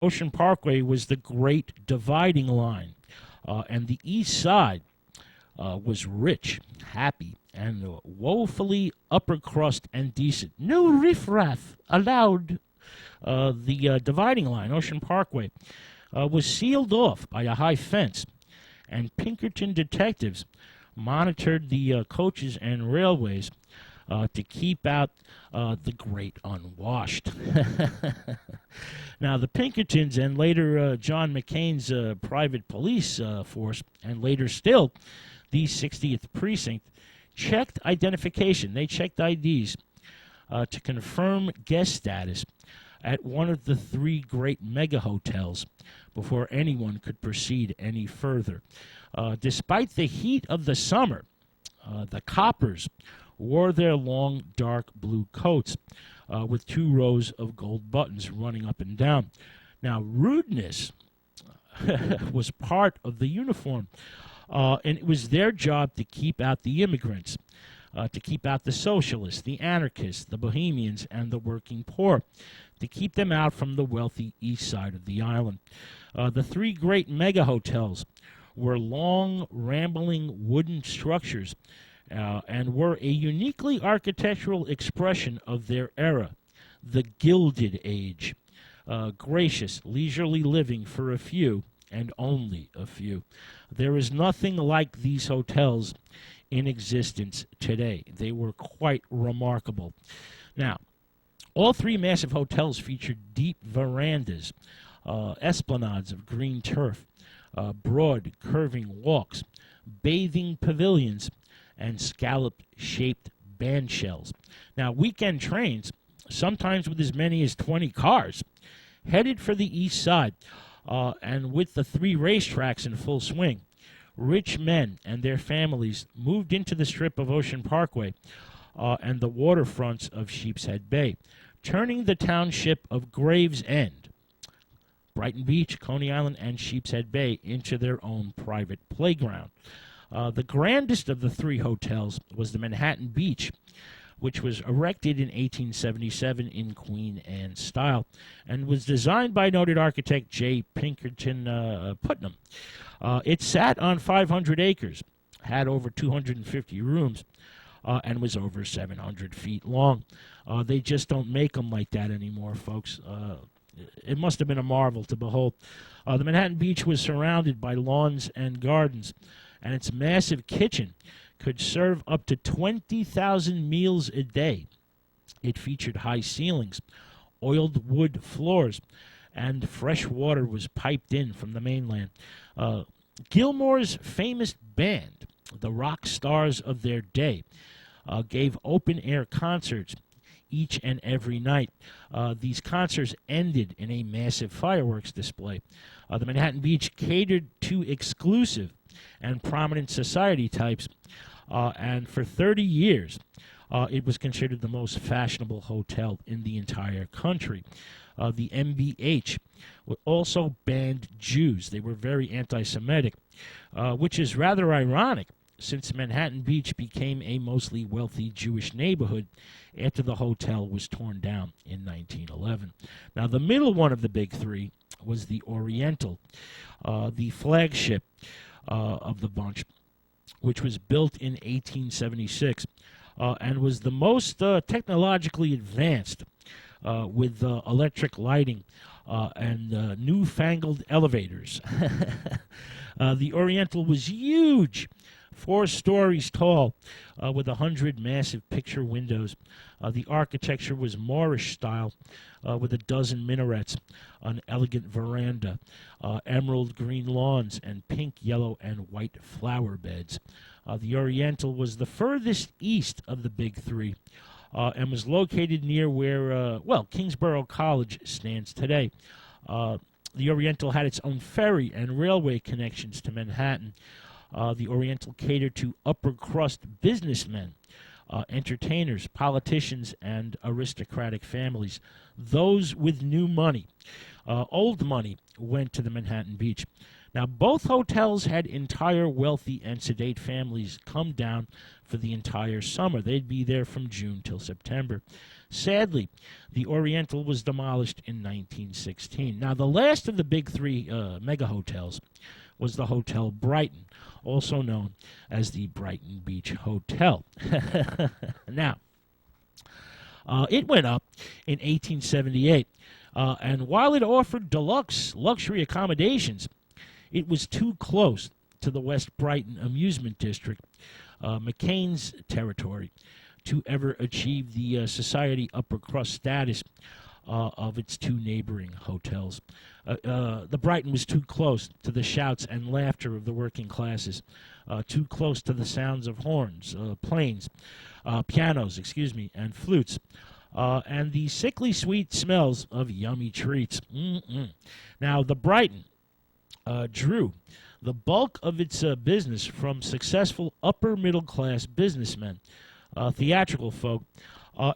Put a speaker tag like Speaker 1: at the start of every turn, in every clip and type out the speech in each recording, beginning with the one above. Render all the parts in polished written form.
Speaker 1: Ocean Parkway was the great dividing line, and the east side was rich, happy, and woefully upper crust and decent. No riffraff allowed. The dividing line, Ocean Parkway, was sealed off by a high fence, and Pinkerton detectives monitored the coaches and railways to keep out the great unwashed. Now, the Pinkertons and later John McCain's private police force, and later still the 60th Precinct, checked identification. They checked IDs to confirm guest status at one of the three great mega hotels before anyone could proceed any further. Despite the heat of the summer, the coppers wore their long, dark blue coats with 2 rows of gold buttons running up and down. Now, rudeness was part of the uniform, and it was their job to keep out the immigrants, to keep out the socialists, the anarchists, the bohemians, and the working poor, to keep them out from the wealthy east side of the island. The three great mega hotels were long, rambling wooden structures and were a uniquely architectural expression of their era, the Gilded Age. Gracious, leisurely living for a few, and only a few. There is nothing like these hotels in existence today. They were quite remarkable. Now, all three massive hotels featured deep verandas, esplanades of green turf, broad, curving walks, bathing pavilions, and scallop-shaped band shells. Now, weekend trains, sometimes with as many as 20 cars, headed for the east side, and with the 3 racetracks in full swing. Rich men and their families moved into the strip of Ocean Parkway and the waterfronts of Sheepshead Bay, turning the township of Gravesend, Brighton Beach, Coney Island, and Sheepshead Bay into their own private playground. The grandest of the 3 hotels was the Manhattan Beach, which was erected in 1877 in Queen Anne style and was designed by noted architect J. Pinkerton Putnam. It sat on 500 acres, had over 250 rooms, and was over 700 feet long. They just don't make them like that anymore, folks. It must have been a marvel to behold. The Manhattan Beach was surrounded by lawns and gardens, and its massive kitchen could serve up to 20,000 meals a day. It featured high ceilings, oiled wood floors, and fresh water was piped in from the mainland. Gilmore's famous band, the rock stars of their day, gave open-air concerts each and every night. These concerts ended in a massive fireworks display. The Manhattan Beach catered to exclusive and prominent society types, and for 30 years, it was considered the most fashionable hotel in the entire country. The MBH also banned Jews. They were very anti-Semitic, which is rather ironic since Manhattan Beach became a mostly wealthy Jewish neighborhood after the hotel was torn down in 1911. Now, the middle one of the big 3 was the Oriental, the flagship of the bunch, which was built in 1876 and was the most technologically advanced with electric lighting and newfangled elevators. The Oriental was huge, 4 stories tall, with 100 massive picture windows. The architecture was Moorish style, with a dozen minarets, an elegant veranda, emerald green lawns, and pink, yellow, and white flower beds. The Oriental was the furthest east of the big 3 and was located near where, Kingsborough College stands today. The Oriental had its own ferry and railway connections to Manhattan. The Oriental catered to upper-crust businessmen, entertainers, politicians, and aristocratic families, those with new money. Old money went to the Manhattan Beach. Now, both hotels had entire wealthy and sedate families come down for the entire summer. They'd be there from June till September. Sadly, the Oriental was demolished in 1916. Now, the last of the big three mega hotels was the Hotel Brighton, also known as the Brighton Beach Hotel. Now, it went up in 1878, and while it offered deluxe luxury accommodations, it was too close to the West Brighton Amusement District, McCain's territory, to ever achieve the society upper crust status of its two neighboring hotels. The Brighton was too close to the shouts and laughter of the working classes, too close to the sounds of horns, pianos, and flutes, and the sickly sweet smells of yummy treats. Now, the Brighton drew the bulk of its business from successful upper-middle-class businessmen, theatrical folk,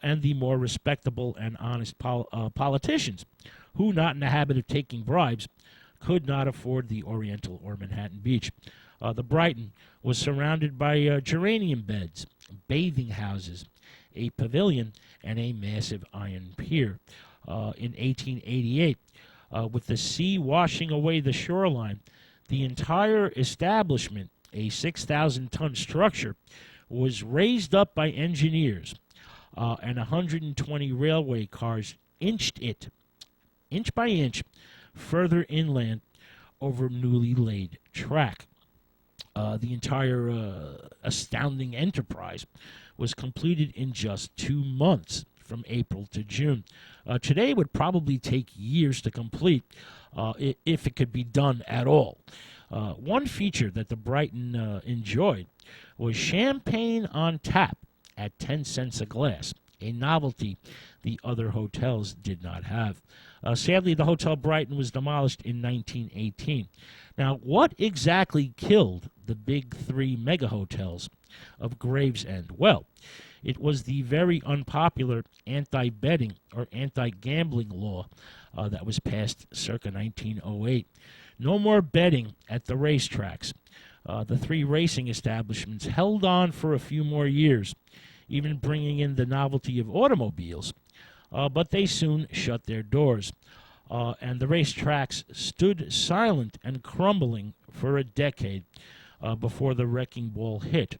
Speaker 1: and the more respectable and honest politicians who, not in the habit of taking bribes, could not afford the Oriental or Manhattan Beach. The Brighton was surrounded by geranium beds, bathing houses, a pavilion, and a massive iron pier. In 1888, with the sea washing away the shoreline, the entire establishment, a 6,000-ton structure, was raised up by engineers, and 120 railway cars inched it, inch by inch, further inland over newly laid track. The entire astounding enterprise was completed in just 2 months, from April to June. Today would probably take years to complete, if it could be done at all. One feature that the Brighton enjoyed was champagne on tap at 10 cents a glass, a novelty the other hotels did not have. Sadly, the Hotel Brighton was demolished in 1918. Now, what exactly killed the big three mega hotels of Gravesend? Well, it was the very unpopular anti-betting or anti-gambling law that was passed circa 1908. No more betting at the racetracks. The three racing establishments held on for a few more years, even bringing in the novelty of automobiles, but they soon shut their doors, and the racetracks stood silent and crumbling for a decade before the wrecking ball hit,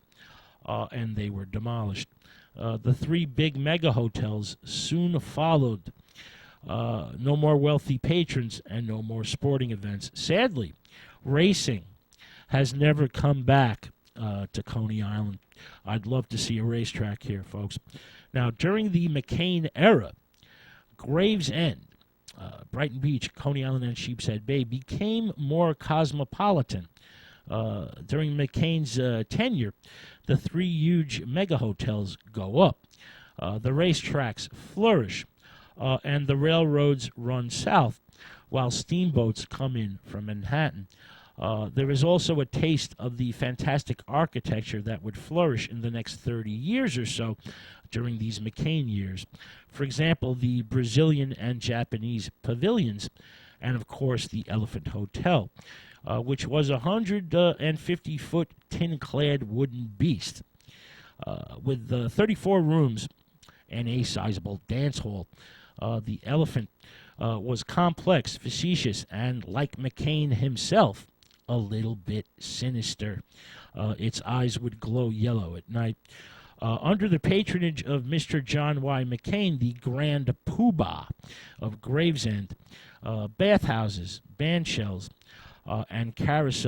Speaker 1: and they were demolished. The three big mega hotels soon followed. No more wealthy patrons and no more sporting events. Sadly, racing has never come back to Coney Island. I'd love to see a racetrack here, folks. Now, during the McCain era, Gravesend, Brighton Beach, Coney Island, and Sheepshead Bay became more cosmopolitan. During McCain's tenure, the three huge mega hotels go up. The racetracks flourish, and the railroads run south, while steamboats come in from Manhattan. There is also a taste of the fantastic architecture that would flourish in the next 30 years or so during these McCain years. For example, the Brazilian and Japanese pavilions, and of course the Elephant Hotel, which was a 150-foot tin-clad wooden beast with 34 rooms and a sizable dance hall. The Elephant was complex, facetious, and, like McCain himself, a little bit sinister. Its eyes would glow yellow at night. Under the patronage of Mr. John Y. McCain, the Grand Poobah of Gravesend, bathhouses, bandshells, and carousel